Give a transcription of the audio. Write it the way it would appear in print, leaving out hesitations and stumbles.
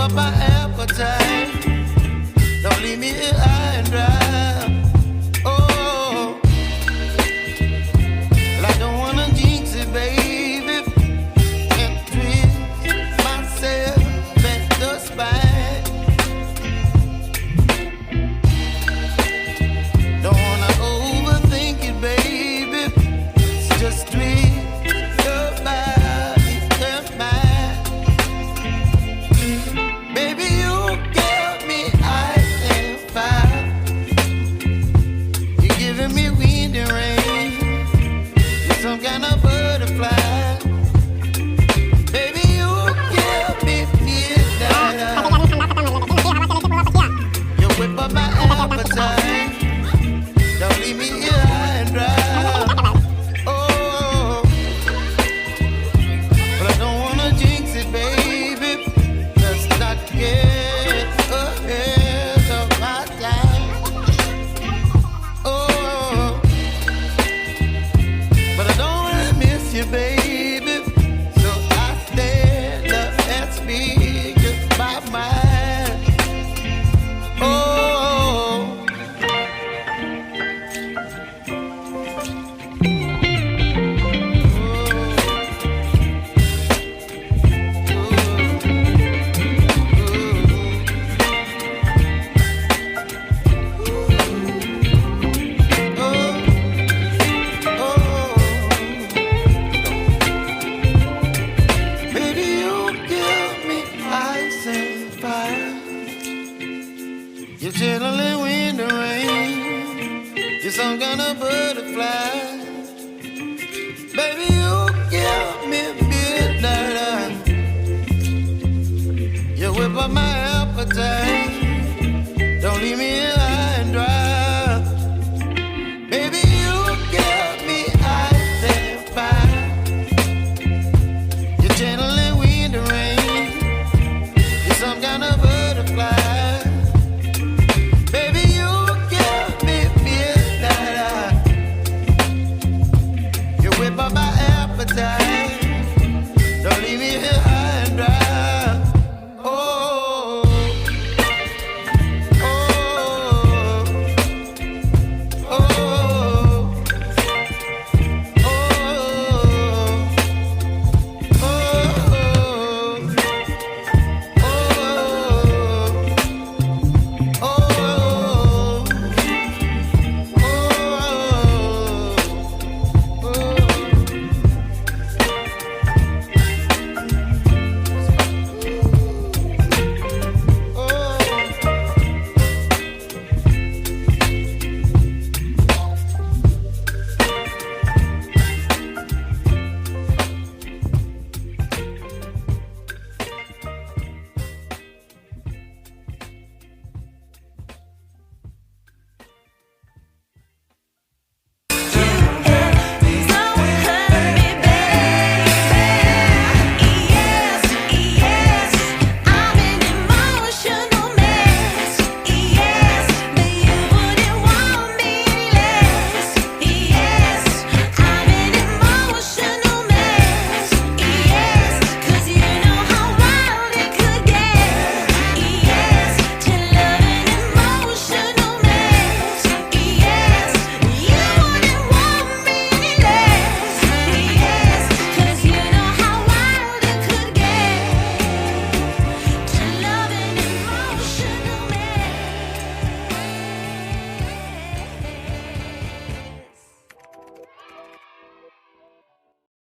up my appetite. Don't leave me here high and dry. Oh, well, I don't wanna jinx it, baby, and twist myself at the spine. Don't wanna overthink it, baby. It's just twist your body and mine. Baby, you give me ice and fire. You're giving me wind and rain. You're some kind of butterfly. Baby, you give me midnight. You whip up my appetite. Don't leave me here high and dry. Oh, but I don't wanna jinx it, baby. Let's not get ahead of my time. Oh, but I don't wanna miss you, baby. So I stand up and speak just my mind. Oh. Baby, you give me ice and fire. You're chilling wind and rain. You're some kind of butterfly. Baby, you give me midnight. You whip up my appetite. Don't leave me here high and dry. Baby, you give me ice and fire. You're channeling wind and rain. You're some kind of butterfly. Baby, you give me midnight. You whip up my appetite. Don't leave me here